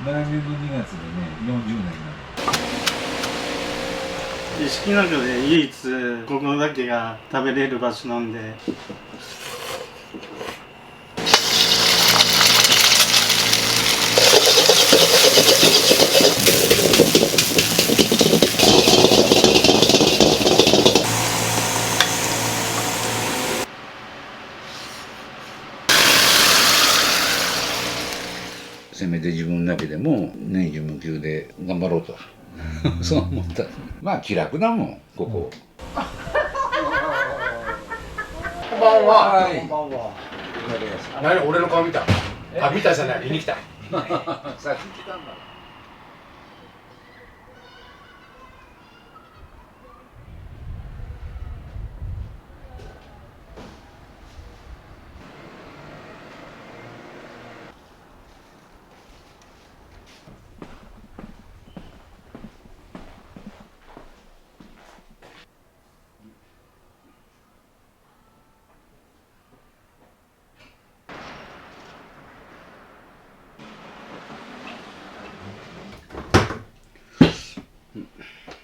来年の2月でね、40年になる。石木の城で唯一ここだけが食べれる場所なんで。せめて自分だけでも年中無休で頑張ろうとそう思った。まあ気楽だもんここ。こんばんは。はい。こんばんは。何俺の顔見た？あ、見たじゃない、見に来た。さっき来たんだ。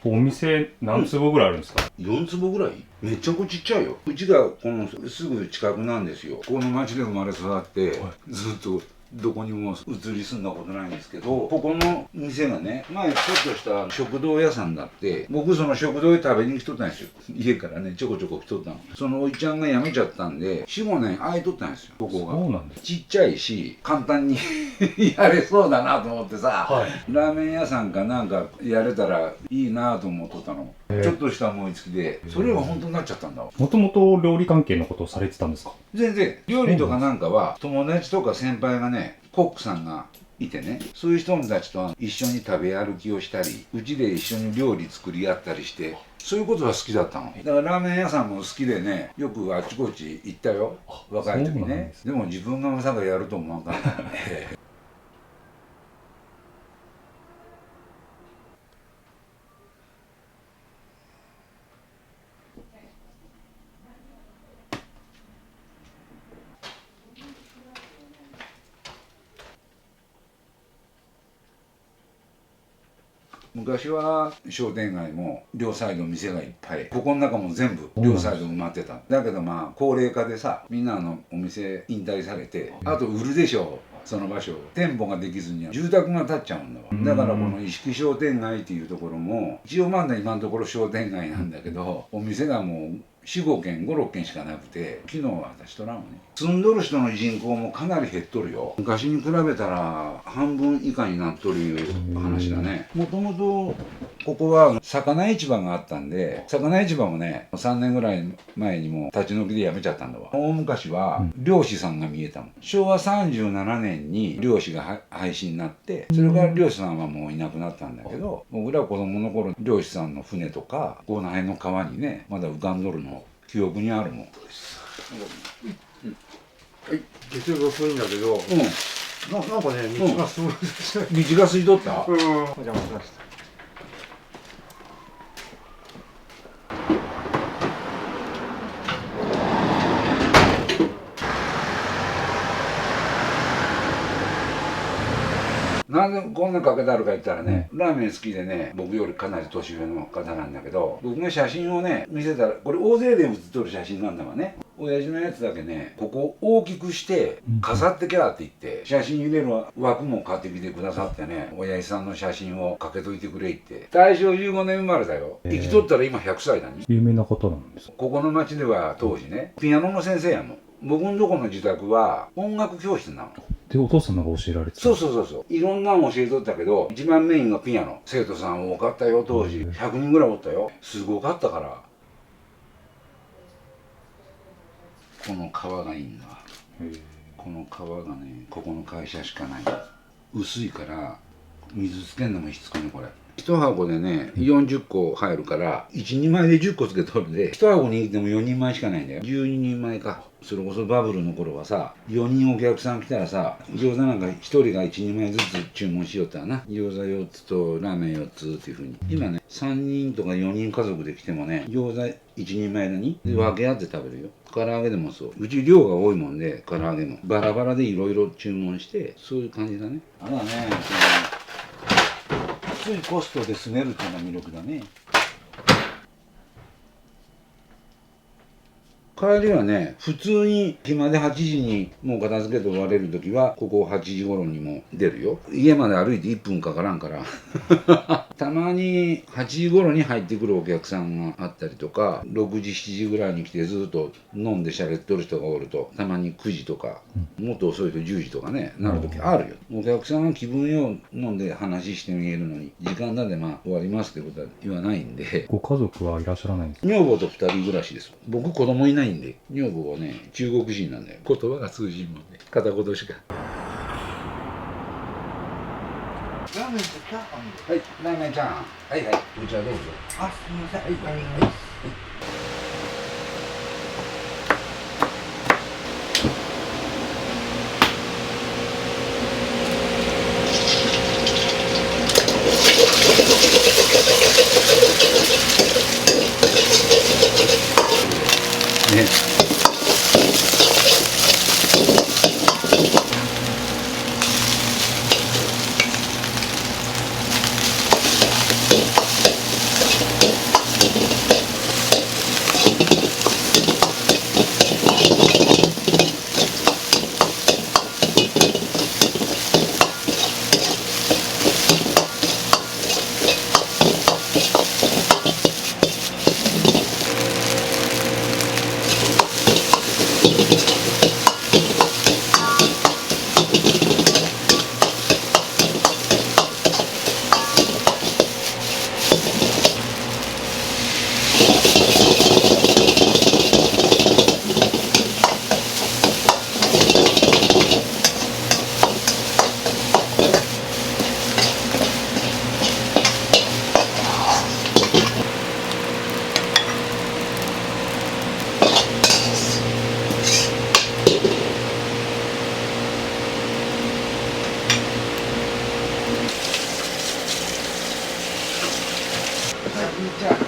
お店何坪ぐらいあるんですか4坪ぐらい？めっちゃちっちゃいよ。うちがこのすぐ近くなんですよ。この町で生まれ育って、ずっとどこにも移り住んだことないんですけど、ここの店がね、前ちょっとした食堂屋さんだって、僕その食堂へ食べに来とったんですよ。家からね、ちょこちょこ来とったの。そのおいちゃんが辞めちゃったんで、4、5年空いとったんですよ、ここが。そうなんです。ちっちゃいし、簡単にやれそうだなと思ってさ、はい。ラーメン屋さんかなんかやれたらいいなと思っとったの。ちょっとした思いつきで、それが本当になっちゃったんだわ。もともと料理関係のことをされてたんですか？全然料理とかなんかは友達とか先輩がね、コックさんがいてね、そういう人たちと一緒に食べ歩きをしたり、うちで一緒に料理作り合ったりして、そういうことが好きだったの。だからラーメン屋さんも好きでね、よくあちこち行ったよ、若い時ね。でも自分がまさかやると思わなかったね。昔は商店街も両サイド店がいっぱい、ここの中も全部両サイド埋まってた。だけどまあ高齢化でさ、みんなお店引退されて、あと売るでしょう、その場所を。店舗ができずに住宅が建っちゃうんだわ。だからこの一色商店街っていうところも一応まだ今のところ商店街なんだけど、お店がもう4、5軒、5、6軒しかなくて、昨日は私とらんわね。住んどる人の人口もかなり減っとるよ。昔に比べたら半分以下になっとるいう話だね。もともとここは魚市場があったんで、魚市場もね、3年ぐらい前にも立ち退きで辞めちゃったんだわ。大昔は漁師さんが見えたもん。昭和37年に漁師が廃止になって、それから漁師さんはもういなくなったんだけど、僕ら子供の頃漁師さんの船とか、この辺の川にね、まだ浮かんどるの記憶にあるもん。はい、月曜日遅いんだけど、なんかね、道がすごいですね。道が空いとった？お邪魔しました。なんでこんなかけてあるか言ったらね、ラーメン好きでね、僕よりかなり年上の方なんだけど、僕が写真をね、見せたら、これ大勢で写っとる写真なんだわね。親父のやつだけね、ここ大きくして飾ってきゃって言って、写真入れる枠も買ってきてくださってね、親父さんの写真をかけといてくれって。大正15年生まれだよ。生きとったら今100歳だね。有名な方なんですか？ここの町では当時ね、ピアノの先生やもん。僕のとこの自宅は音楽教室なの。で、お父様が教えられてた？そう。いろんなの教えとったけど、一番メインがピアノ。生徒さん多かったよ、当時。100人ぐらいおったよ。すごかったから。この革がいいんだ。この革がね、ここの会社しかない。薄いから、水つけんのもしつこいね、これ。1箱でね、40個入るから、1人前で10個つけとるんで、1箱握っても4人前しかないんだよ。12人前か。それこそバブルの頃はさ、4人お客さん来たらさ、餃子なんか1人が1人前ずつ注文しよったらな。餃子4つとラーメン4つっていうふうに。今ね、3人とか4人家族で来てもね、餃子1人前のに分け合って食べるよ。唐揚げでもそう。うち量が多いもんで、唐揚げもバラバラでいろいろ注文して、そういう感じだね。あとはね、安いコストで住めるっていうのが魅力だね。帰りはね、普通に暇で8時にもう片付けて終われるときは、ここ8時頃にも出るよ。家まで歩いて1分かからんから。たまに8時頃に入ってくるお客さんがあったりとか、6時、7時ぐらいに来てずっと飲んでしゃれっとる人がおると、たまに9時とか、もっと遅いと10時とかね、なるときあるよ。お客さんが気分よう飲んで話してみえるのに、時間なんでまあ終わりますってことは言わないんで。ご家族はいらっしゃらないんですか？女房と2人暮らしです。僕子供いないんで、女房はね、中国人なんだよ。言葉が通じんもんね。片言しか。ラーメンとチャーハンで。はい、ラーメンちゃん。はいはい、お茶どうぞ。あ、すみません。はいはいはい。ね。じゃあ、す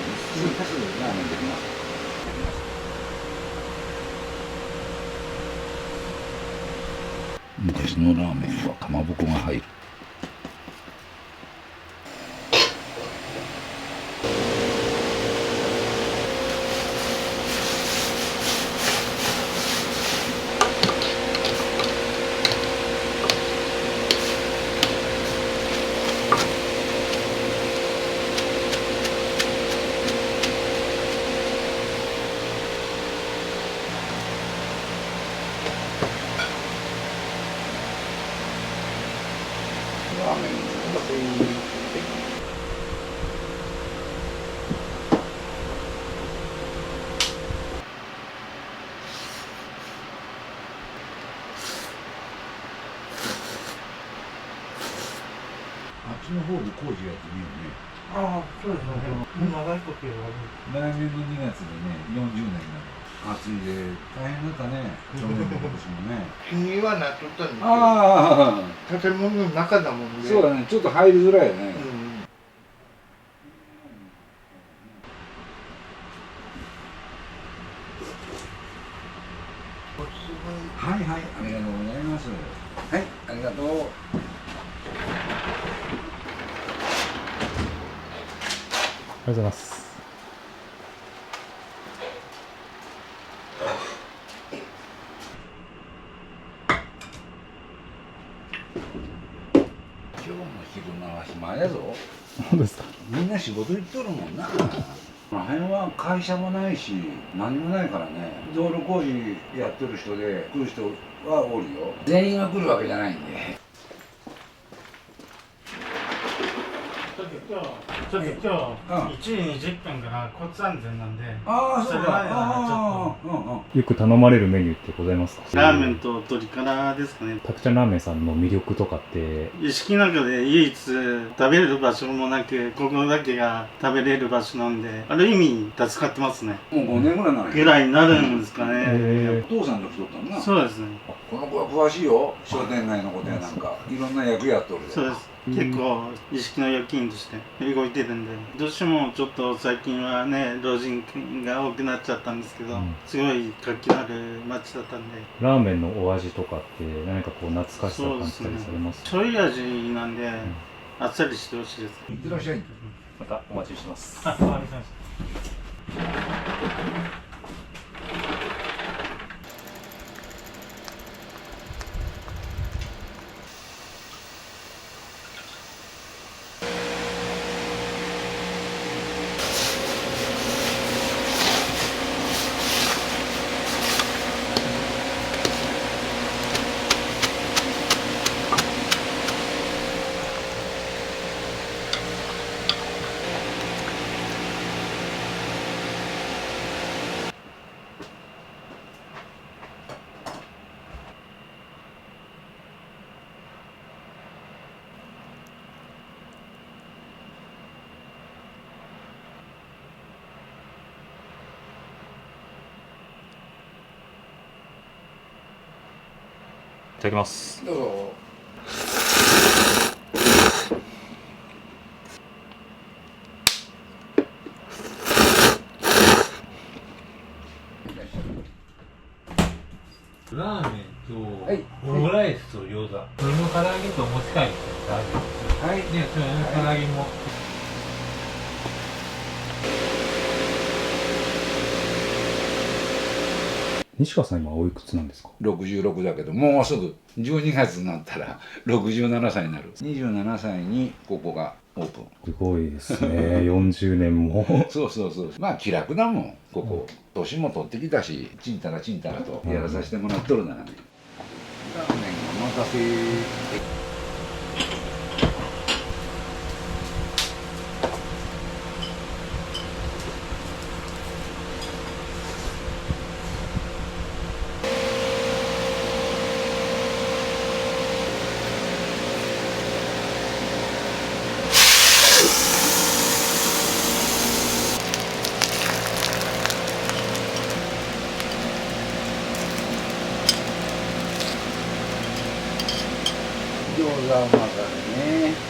ぐラーメンできます。昔のラーメンはかまぼこが入る。ラーメンだぜ。あっちの方で工事やってみようね。ああ、そうですね。長いことやる。来年の2月でね、40年になる。暑いで大変だったね。去年も今年もね。気にはなっとったんですけど、あ建物の中だもんあ、ね。そうだね。ちょっと入りづらいよね。うん。はいはい、ありがとうございます。はい、ありがとう。ありがとうございます。今日の昼間は暇やぞ。そうですか。みんな仕事行っとるもんな。この辺は会社もないし、何もないからね。道路工事やってる人で来る人はおるよ。全員が来るわけじゃないんで。ちょっと今日1時20分から交通安全なんで、ああ、そうか。それまではああ、うんうん。よく頼まれるメニューってございますか？ラーメンと鶏辛ですかね。たくちゃんラーメンさんの魅力とかって。意識の中で唯一食べれる場所もなく、ここだけが食べれる場所なんで、ある意味助かってますね。もう5年ぐらい前。ぐらいになるんですかね。お父さんと来とったのな。そうですね。あこの子は詳しいよ、商店街のことやなんかいろんな役やっとるで。そうです。結構意識の預金として動いてるんで、どうしてもちょっと最近はね、老人が多くなっちゃったんですけど、すごい活気のある街だったんで。ラーメンのお味とかって何かこう懐かしさを感じたりされます？醤油味なんで、あっさりしてほしいです。いってらっしゃい。またお待ちしてます。ありがとうございます。いただきます。どうぞ。ラーメンとはいオムライスと餃子。それの唐揚げとお持ち帰りってあるんですよ。はい。ね、それの唐揚げも。西川さん今おいくつなんですか66だけど、もうすぐ12月になったら67歳になる。27歳にここがオープン。すごいですね。40年も。そうそうそう。まあ気楽だもん、ここ。年も取ってきたし、ちんたらちんたらとやらさせてもらっとるならね。ラーメンお待たせ。餃子うまかったね。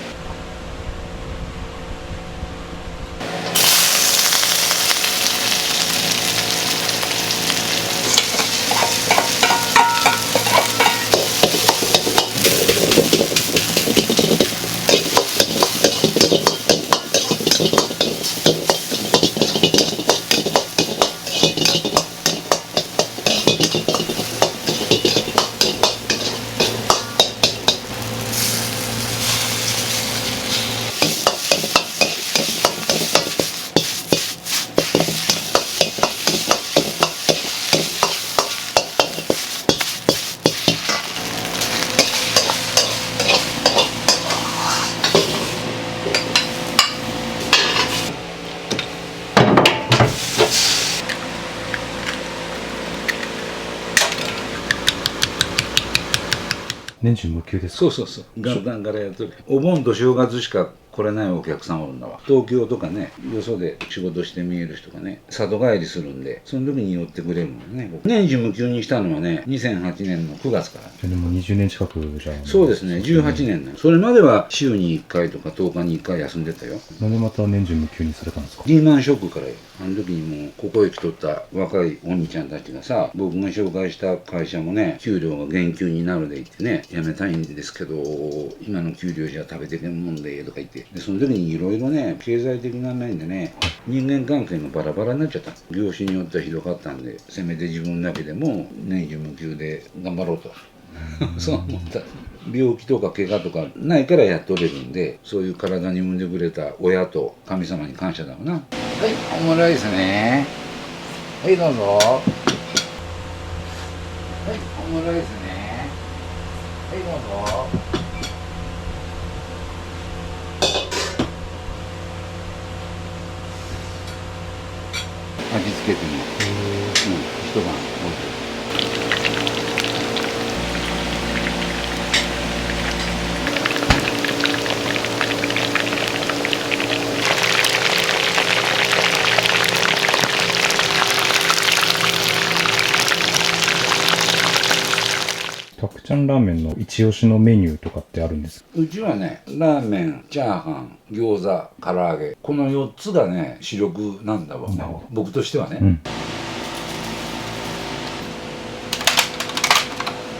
年中無休ですか？そうそうそう。元旦からやっとる。お盆と正月しか来れないお客さんおるんだわ。東京とかね、よそで仕事して見える人がね、里帰りするんで、その時に寄ってくれるんだよね。年中無休にしたのはね、2008年の9月から。でも20年近くじゃあ。そうですね、18年ね。それまでは週に1回とか10日に1回休んでたよ。なんでまた年中無休にされたんですか？リーマンショックからよ。あの時にもうここへ来とった若いお兄ちゃんたちがさ、僕が紹介した会社もね、給料が減給になるで言ってね、辞めたいんですけど、今の給料じゃ食べてけんもんでとか言って、でその時にいろいろね、経済的な面でね、人間関係がバラバラになっちゃった。業種によってはひどかったんで、せめて自分だけでも年中無休で頑張ろうと。そう思った。病気とか怪我とかないからやっとれるんで、そういう体に産んでくれた親と神様に感謝だわな。はい、オムライスね。はい、どうぞ。はい、オムライスね。はい、どうぞ。味付けても、一晩置いて。ちゃんラーメンの一押しのメニューとかってあるんですか？うちはね、ラーメン、チャーハン、餃子、唐揚げ、この4つがね主力なんだわ、なるほど僕としてはね。うん。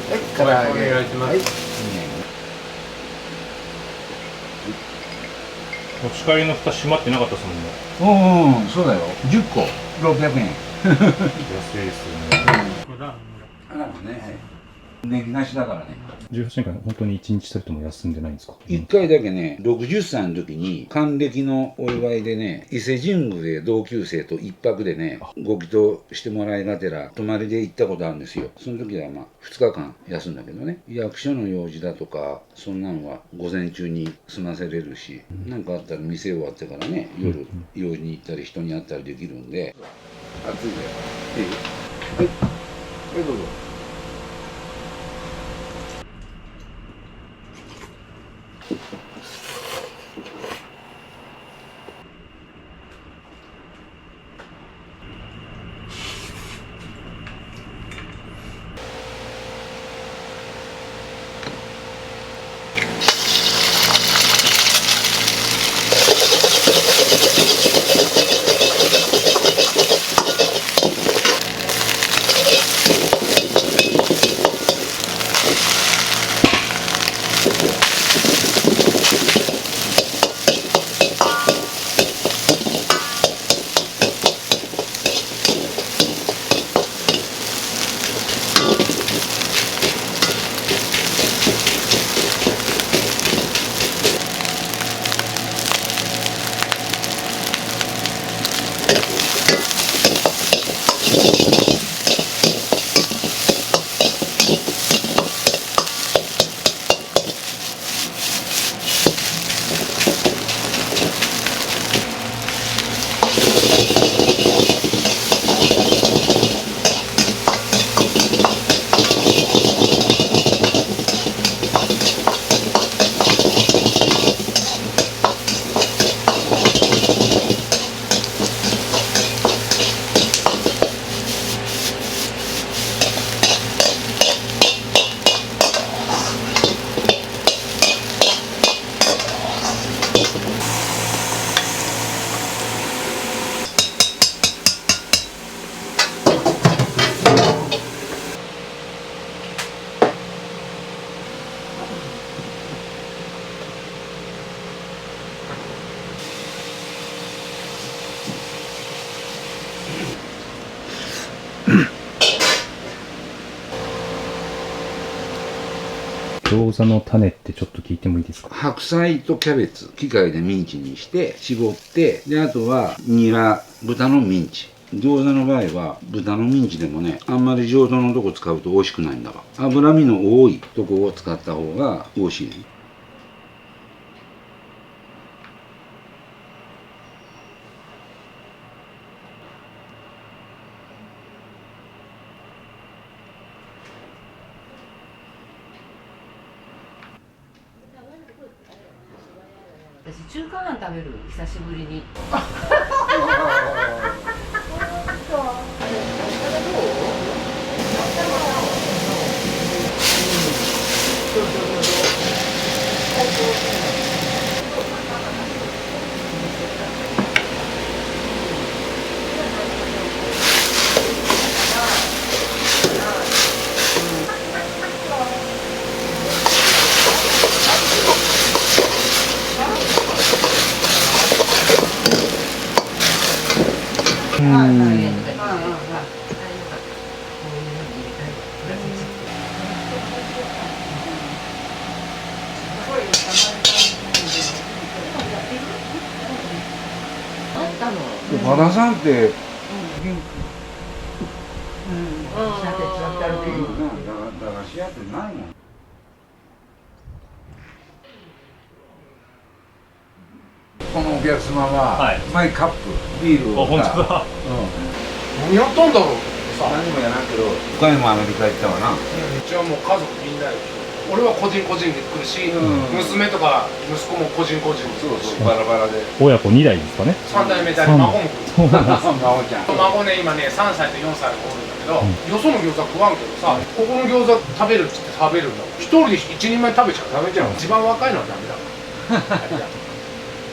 はい、唐揚げお願いしますはい、持ち帰りの蓋閉まってなかったですもんね。うん、そうだよ。10個600円。安いですよね。これラーメンがあらもね、ネギなしだからね。18年間本当に1日たりとも休んでないんですか1回だけね、60歳の時に還暦のお祝いでね、伊勢神宮で同級生と1泊でね、ご祈祷してもらいがてら泊まりで行ったことあるんですよ。その時はまあ2日間休んだけどね、役所の用事だとかそんなのは午前中に済ませれるし、何かあったら店終わってからね、夜用事に行ったり人に会ったりできるんで。暑いでいい？はい、はい、どうぞ。餃子の種ってちょっと聞いてもいいですか？白菜とキャベツ機械でミンチにして絞って、であとはニラ、豚のミンチ。餃子の場合は豚のミンチでもね、あんまり上等のとこ使うと美味しくないんだわ。脂身の多いとこを使った方が美味しいね。私中華まん食べる久しぶりに。和田さんって駄菓子屋ってないもん。このお客様はマイカップビールを本当だ。何やったんだろうってさ、何もやらんけど他にもアメリカ行ったわな。うちはもう家族みんなで俺は個人個人で来るし、娘とか息子も個人個人で来るし、バラバラで親子2代ですかね。 3代目で孫も来る。孫ちゃん孫ね、今ね3歳と4歳がおるんだけど、よその餃子食わんけどさ、ここの餃子食べるっつって食べるんだ。一人で1人前食べちゃう。一番若いのはダメだ。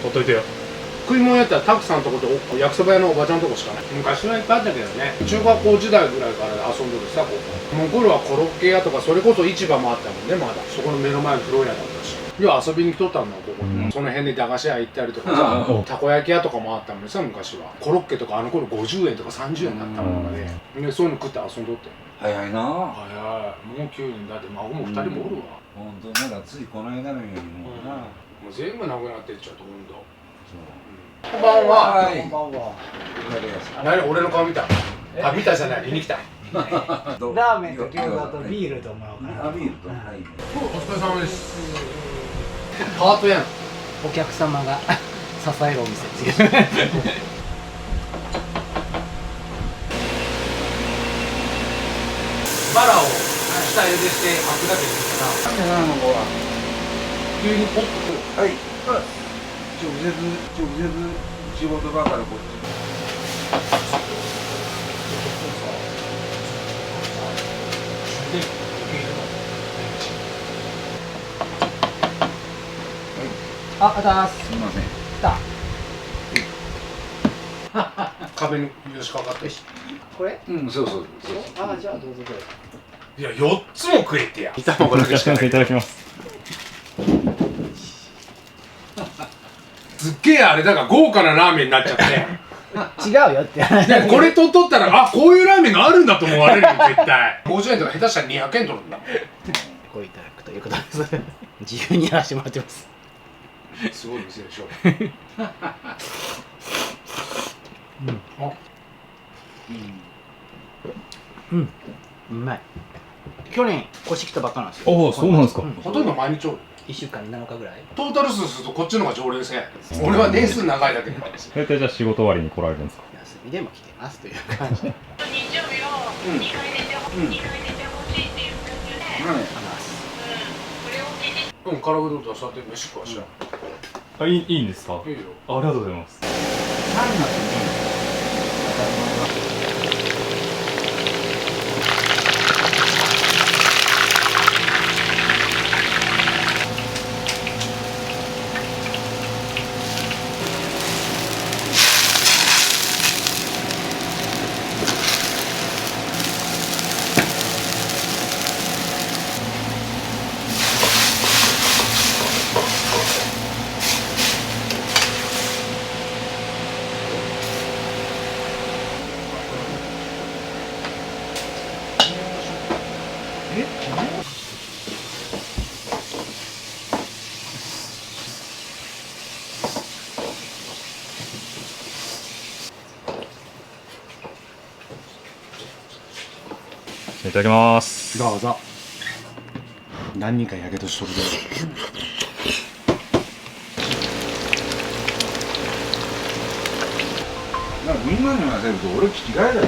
取っといてよ。食い物やったらたくさんとこと焼きそば屋のおばちゃんとこしかない。昔はいっぱいあったけどね、中学校時代ぐらいから遊んでるさ、ここもう頃はコロッケ屋とか、それこそ市場もあったもんね。まだそこの目の前の風呂屋だったし、要は遊びに来とったんだここに、その辺で駄菓子屋行ったりとかさ、たこ焼き屋とかもあったもんねさ、昔は。コロッケとかあの頃50円とか30円だったもんね。でそういうの食って遊んどって。早いな。早い、もう9人だって、孫も2人もおるわ。本当まだついこの間のようにもうな。もう全部なくなってっちゃうと、ほんと。そうこんばんは。はいこんばんは。わかりやすい何俺の顔見た？あ、見たじゃない、見に来た。ラーメンと餃子とビールともらおうかな。あ、ビールと。はい。お疲れ様です。パートやん。お客様が支えるお店っていう。バラを下茹でして巻くだけでいいかな。あの子は。急にポッと。はい。直接仕事場からこっち。あ、ありがとうございます。すみません。来た。壁によしかかって。これ？うん、そうそう。あ、じゃあどうぞどうぞ。いや、4つも食えってや。卵だけしかないい。ただきます。すっげえあれだから豪華なラーメンになっちゃって。違うよって。でこれ取っとったら、あ、こういうラーメンがあるんだと思われるよ、絶対。50円とか下手したら200円取るんだ。これいただくということです。自由にやらせてもらってます。すごい店でしょ。うまい。去年越してきたばっかなんですよ。おお、そうなんですか。ほとんど毎日おる。 1週間に7日ぐらい。トータル数するとこっちの方が常連戦。俺は年数長いだけで。大体じゃあ仕事終わりに来られるんですか。休みでも来てますという感じで。日曜日を2回出てほしいっていう感じで、はい。これを聞いてうん、唐揚げと出さって飯食わしちゃあ、いいんですか。う。いいよ。ありがとうございます。 3月にいただきます。どうぞ。何人かやけどしとるで。なんかみんなに言わせると俺聞き替えだよ。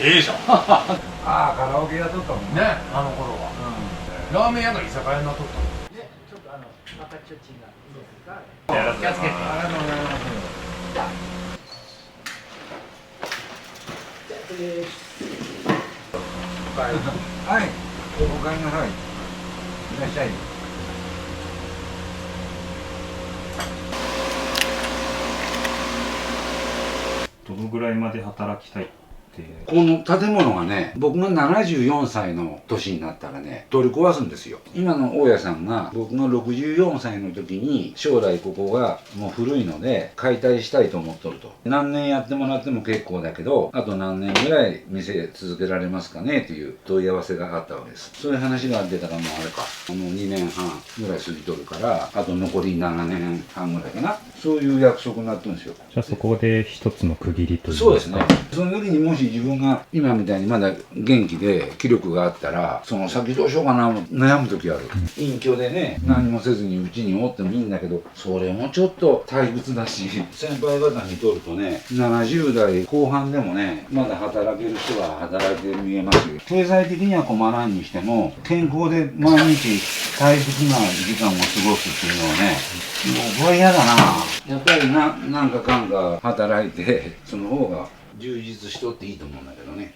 ええじゃん。ね、ああ、カラオケやっとったもんね。あの頃は。ラーメン屋が居酒屋になっとったの。ちょっとまたちょっと違う。いいですか？気をつけて。ありがとうございます。はい。おかえりなさい。いらっしゃい。どのぐらいまで働きたいって。この建物がね、僕が74歳の年になったらね、取り壊すんですよ。今の大家さんが僕が64歳の時に将来ここがもう古いので解体したいと思っとると。何年やってもらっても結構だけど、あと何年ぐらい店続けられますかねっていう問い合わせがあったわけです。そういう話が出たらもうあれか、もう2年半ぐらい過ぎとるから、あと残り7年半ぐらいかな。そういう約束になってるんですよ。じゃあそこで一つの区切りというか。そうですね。その時にもし自分が今みたいにまだ元気で気力があったら、その先どうしようかな悩む時ある。隠居でね、何もせずにうちにおってもいいんだけど、それもちょっと退屈だし、先輩方にとるとね、70代後半でもね、まだ働ける人は働いて見えますよ。経済的には困らんにしても、健康で毎日退屈な時間を過ごすっていうのはね、もうこれ嫌だな。やっぱりなんかかんか働いて、その方が充実しとっていいと思うんだけどね。